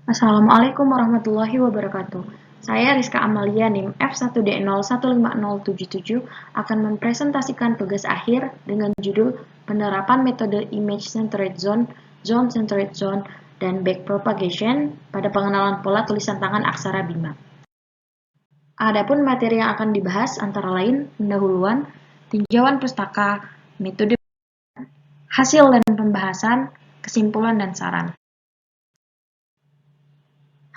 Assalamualaikum warahmatullahi wabarakatuh. Saya Rizka Amalia NIM F1D015077 akan mempresentasikan tugas akhir dengan judul Penerapan Metode Image Centered Zone, Zone Centered Zone, dan Backpropagation pada pengenalan pola tulisan tangan aksara Bima. Adapun materi yang akan dibahas antara lain pendahuluan, tinjauan pustaka, metode, hasil dan pembahasan, kesimpulan dan saran.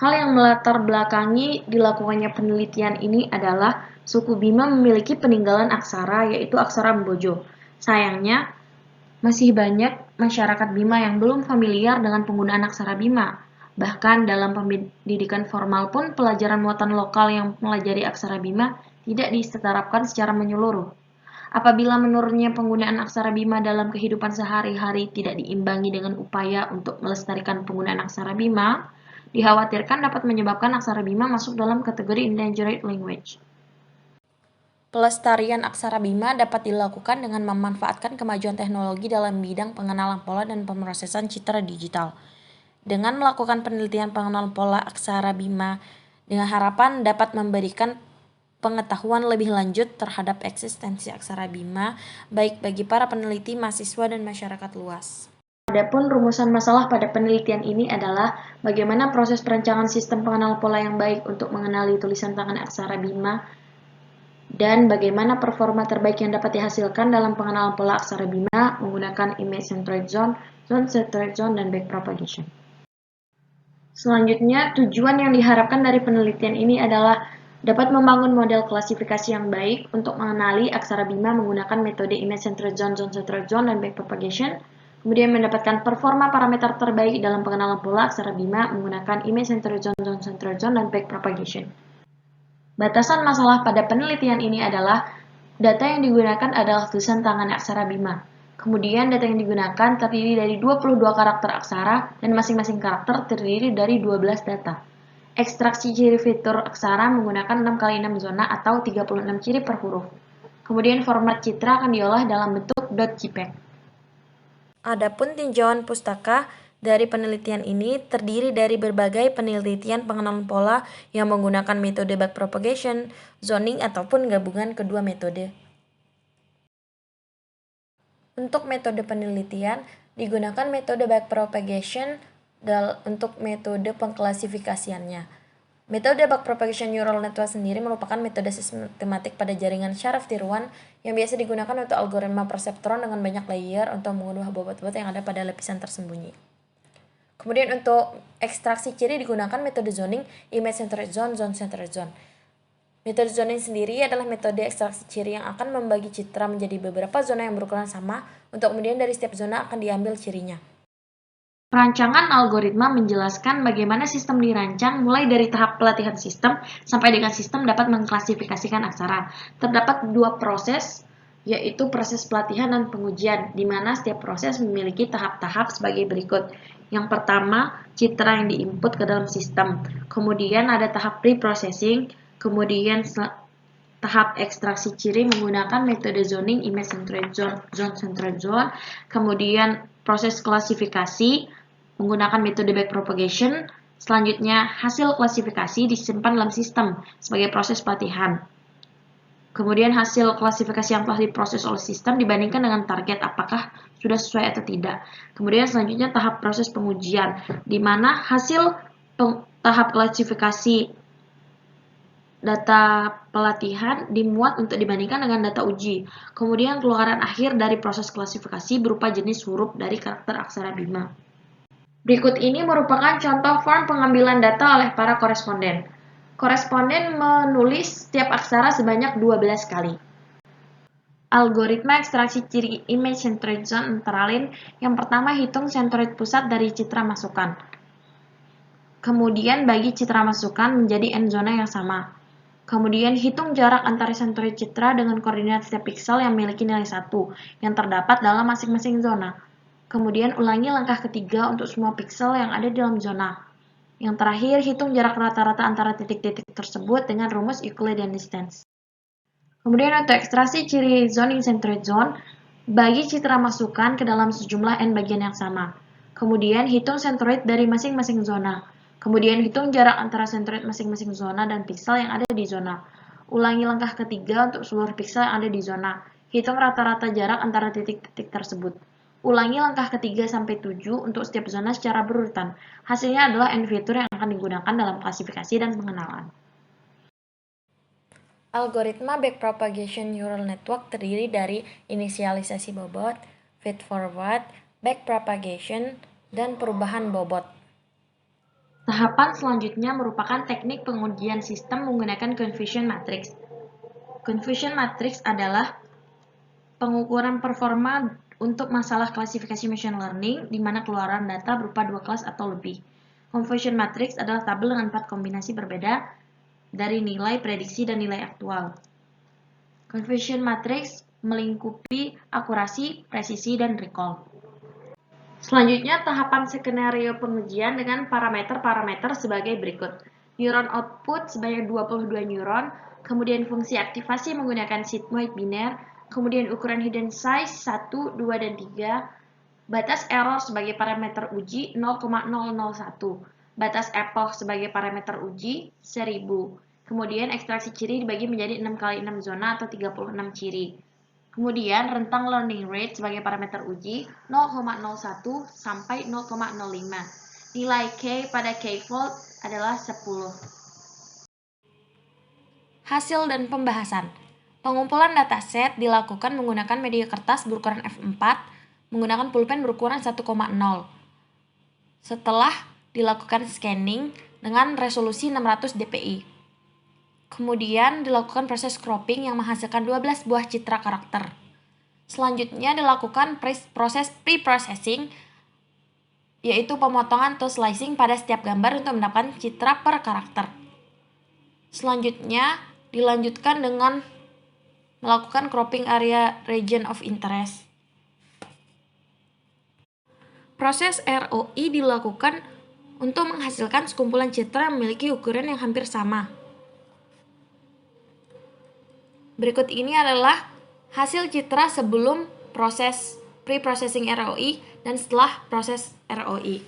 Hal yang melatar belakangi dilakukannya penelitian ini adalah suku Bima memiliki peninggalan aksara, yaitu aksara Mbojo. Sayangnya, masih banyak masyarakat Bima yang belum familiar dengan penggunaan aksara Bima. Bahkan dalam pendidikan formal pun pelajaran muatan lokal yang mempelajari aksara Bima tidak diterapkan secara menyeluruh. Apabila menurunnya penggunaan aksara Bima dalam kehidupan sehari-hari tidak diimbangi dengan upaya untuk melestarikan penggunaan aksara Bima, dikhawatirkan dapat menyebabkan aksara Bima masuk dalam kategori endangered language. Pelestarian aksara Bima dapat dilakukan dengan memanfaatkan kemajuan teknologi dalam bidang pengenalan pola dan pemrosesan citra digital. Dengan melakukan penelitian pengenalan pola aksara Bima, dengan harapan dapat memberikan pengetahuan lebih lanjut terhadap eksistensi aksara Bima, baik bagi para peneliti, mahasiswa, dan masyarakat luas. Adapun rumusan masalah pada penelitian ini adalah bagaimana proses perancangan sistem pengenal pola yang baik untuk mengenali tulisan tangan aksara Bima dan bagaimana performa terbaik yang dapat dihasilkan dalam pengenalan pola aksara Bima menggunakan image centered zone, zone centered zone, dan backpropagation. Selanjutnya, tujuan yang diharapkan dari penelitian ini adalah dapat membangun model klasifikasi yang baik untuk mengenali aksara Bima menggunakan metode image centered zone, zone centered zone, dan backpropagation, kemudian mendapatkan performa parameter terbaik dalam pengenalan pola aksara Bima menggunakan image centered zone, zone centered zone, dan backpropagation. Batasan masalah pada penelitian ini adalah data yang digunakan adalah tulisan tangan aksara Bima. Kemudian data yang digunakan terdiri dari 22 karakter aksara dan masing-masing karakter terdiri dari 12 data. Ekstraksi ciri fitur aksara menggunakan 6x6 zona atau 36 ciri per huruf. Kemudian format citra akan diolah dalam bentuk .jpeg. Adapun tinjauan pustaka dari penelitian ini terdiri dari berbagai penelitian pengenalan pola yang menggunakan metode backpropagation, zoning, ataupun gabungan kedua metode. Untuk metode penelitian, digunakan metode backpropagation untuk metode pengklasifikasiannya. Metode backpropagation neural network sendiri merupakan metode sistematik pada jaringan syaraf tiruan yang biasa digunakan untuk algoritma perseptron dengan banyak layer untuk mengubah bobot-bobot yang ada pada lapisan tersembunyi. Kemudian untuk ekstraksi ciri digunakan metode zoning, image centered zone, zone centered zone. Metode zoning sendiri adalah metode ekstraksi ciri yang akan membagi citra menjadi beberapa zona yang berukuran sama, untuk kemudian dari setiap zona akan diambil cirinya. Perancangan algoritma menjelaskan bagaimana sistem dirancang mulai dari tahap pelatihan sistem sampai dengan sistem dapat mengklasifikasikan aksara. Terdapat dua proses, yaitu proses pelatihan dan pengujian, di mana setiap proses memiliki tahap-tahap sebagai berikut. Yang pertama, citra yang diinput ke dalam sistem. Kemudian ada tahap pre-processing, kemudian tahap ekstraksi ciri menggunakan metode zoning, image centered zone, zone centered zone, kemudian proses klasifikasi menggunakan metode backpropagation. Selanjutnya, hasil klasifikasi disimpan dalam sistem sebagai proses pelatihan. Kemudian hasil klasifikasi yang telah diproses oleh sistem dibandingkan dengan target apakah sudah sesuai atau tidak. Kemudian selanjutnya tahap proses pengujian, di mana hasil tahap klasifikasi data pelatihan dimuat untuk dibandingkan dengan data uji. Kemudian keluaran akhir dari proses klasifikasi berupa jenis huruf dari karakter aksara Bima. Berikut ini merupakan contoh form pengambilan data oleh para koresponden. Koresponden menulis setiap aksara sebanyak 12 kali. Algoritma ekstraksi ciri image centered zone antara lain, yang pertama hitung centroid pusat dari citra masukan. Kemudian bagi citra masukan menjadi n zona yang sama. Kemudian hitung jarak antara centroid citra dengan koordinat setiap piksel yang memiliki nilai 1 yang terdapat dalam masing-masing zona. Kemudian ulangi langkah ketiga untuk semua piksel yang ada di dalam zona. Yang terakhir, hitung jarak rata-rata antara titik-titik tersebut dengan rumus Euclidean distance. Kemudian untuk ekstraksi ciri zoning centered zone, bagi citra masukan ke dalam sejumlah n bagian yang sama. Kemudian hitung centroid dari masing-masing zona. Kemudian hitung jarak antara sentroid masing-masing zona dan piksel yang ada di zona. Ulangi langkah ketiga untuk seluruh piksel yang ada di zona. Hitung rata-rata jarak antara titik-titik tersebut. Ulangi langkah ketiga sampai 7 untuk setiap zona secara berurutan. Hasilnya adalah n fitur yang akan digunakan dalam klasifikasi dan pengenalan. Algoritma backpropagation neural network terdiri dari inisialisasi bobot, feed-forward, backpropagation, dan perubahan bobot. Tahapan selanjutnya merupakan teknik pengujian sistem menggunakan confusion matrix. Confusion matrix adalah pengukuran performa untuk masalah klasifikasi machine learning di mana keluaran data berupa 2 kelas atau lebih. Confusion matrix adalah tabel dengan 4 kombinasi berbeda dari nilai prediksi dan nilai aktual. Confusion matrix melingkupi akurasi, presisi, dan recall. Selanjutnya, tahapan skenario pengujian dengan parameter-parameter sebagai berikut. Neuron output sebanyak 22 neuron, kemudian fungsi aktivasi menggunakan sigmoid biner, kemudian ukuran hidden size 1, 2, dan 3, batas error sebagai parameter uji 0,001, batas epoch sebagai parameter uji 1000, kemudian ekstraksi ciri dibagi menjadi 6 kali 6 zona atau 36 ciri. Kemudian rentang learning rate sebagai parameter uji 0,01 sampai 0,05. Nilai K pada K-fold adalah 10. Hasil dan pembahasan. Pengumpulan dataset dilakukan menggunakan media kertas berukuran F4 menggunakan pulpen berukuran 1,0. Setelah dilakukan scanning dengan resolusi 600 dpi. Kemudian dilakukan proses cropping yang menghasilkan 12 buah citra karakter. Selanjutnya dilakukan proses pre-processing, yaitu pemotongan atau slicing pada setiap gambar untuk mendapatkan citra per karakter. Selanjutnya dilanjutkan dengan melakukan cropping area region of interest. Proses ROI dilakukan untuk menghasilkan sekumpulan citra yang memiliki ukuran yang hampir sama. Berikut ini adalah hasil citra sebelum proses pre-processing ROI dan setelah proses ROI.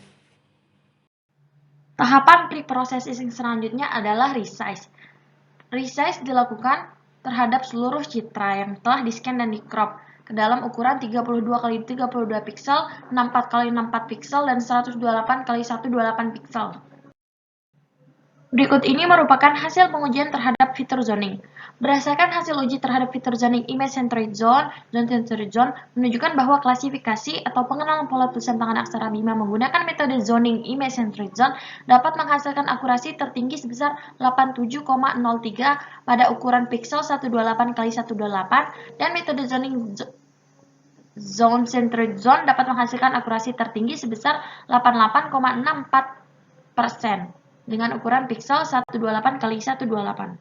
Tahapan pre-processing selanjutnya adalah resize. Resize dilakukan terhadap seluruh citra yang telah di-scan dan di-crop ke dalam ukuran 32x32 piksel, 64x64 piksel, dan 128x128 piksel. Berikut ini merupakan hasil pengujian terhadap fitur zoning. Berdasarkan hasil uji terhadap fitur zoning image centroid zone, zone-centroid zone menunjukkan bahwa klasifikasi atau pengenalan pola tulisan tangan aksara Bima menggunakan metode zoning image centroid zone dapat menghasilkan akurasi tertinggi sebesar 87,03 pada ukuran piksel 128x128 dan metode zoning zone-centroid zone dapat menghasilkan akurasi tertinggi sebesar 88,64% dengan ukuran piksel 128x128.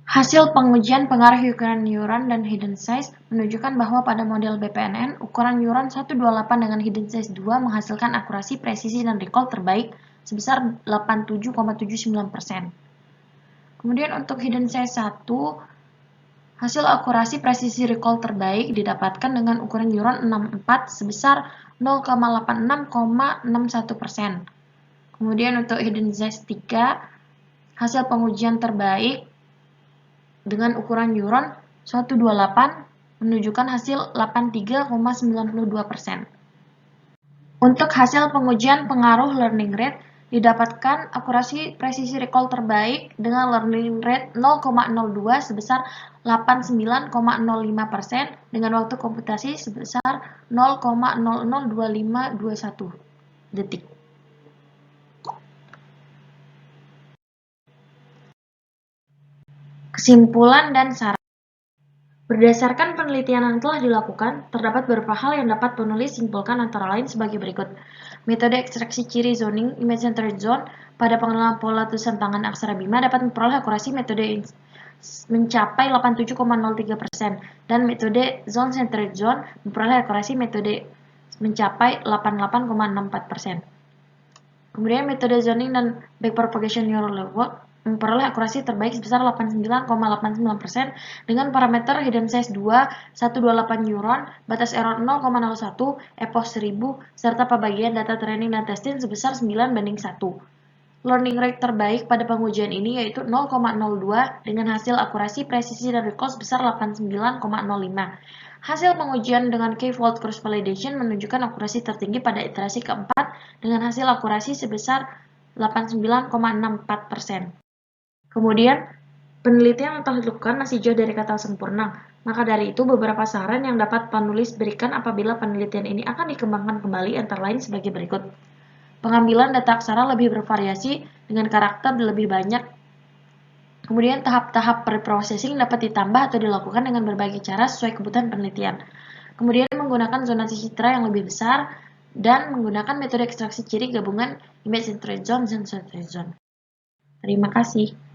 Hasil pengujian pengaruh ukuran neuron dan hidden size menunjukkan bahwa pada model BPNN, ukuran neuron 128 dengan hidden size 2 menghasilkan akurasi, presisi, dan recall terbaik sebesar 87,79%. Kemudian untuk hidden size 1, hasil akurasi presisi recall terbaik didapatkan dengan ukuran neuron 64 sebesar 0,86,61%. Kemudian untuk hidden size 3, hasil pengujian terbaik dengan ukuran neuron 128 menunjukkan hasil 83,92%. Untuk hasil pengujian pengaruh learning rate didapatkan akurasi presisi recall terbaik dengan learning rate 0,02 sebesar 89,05% dengan waktu komputasi sebesar 0,002521 detik. Kesimpulan dan saran. Berdasarkan penelitian yang telah dilakukan, terdapat beberapa hal yang dapat penulis simpulkan antara lain sebagai berikut. Metode ekstraksi ciri zoning image centered zone pada pengenalan pola tulisan tangan aksara Bima dapat memperoleh akurasi metode mencapai 87,03% dan metode zone centered zone memperoleh akurasi metode mencapai 88,64%. Kemudian metode zoning dan backpropagation neural network memperoleh akurasi terbaik sebesar 89,89% dengan parameter hidden size 2, 128 neuron, batas error 0,01, epoch 1000, serta pembagian data training dan testing sebesar 9:1. Learning rate terbaik pada pengujian ini yaitu 0,02 dengan hasil akurasi, presisi, dan recall sebesar 89,05. Hasil pengujian dengan K-fold cross validation menunjukkan akurasi tertinggi pada iterasi keempat dengan hasil akurasi sebesar 89,64%. Kemudian, penelitian yang telah dilakukan masih jauh dari kata sempurna. Maka dari itu, beberapa saran yang dapat penulis berikan apabila penelitian ini akan dikembangkan kembali antara lain sebagai berikut. Pengambilan data aksara lebih bervariasi dengan karakter lebih banyak. Kemudian tahap-tahap preprocessing dapat ditambah atau dilakukan dengan berbagai cara sesuai kebutuhan penelitian. Kemudian menggunakan zonasi citra yang lebih besar dan menggunakan metode ekstraksi ciri gabungan image intrusion dan sensor intrusion. Terima kasih.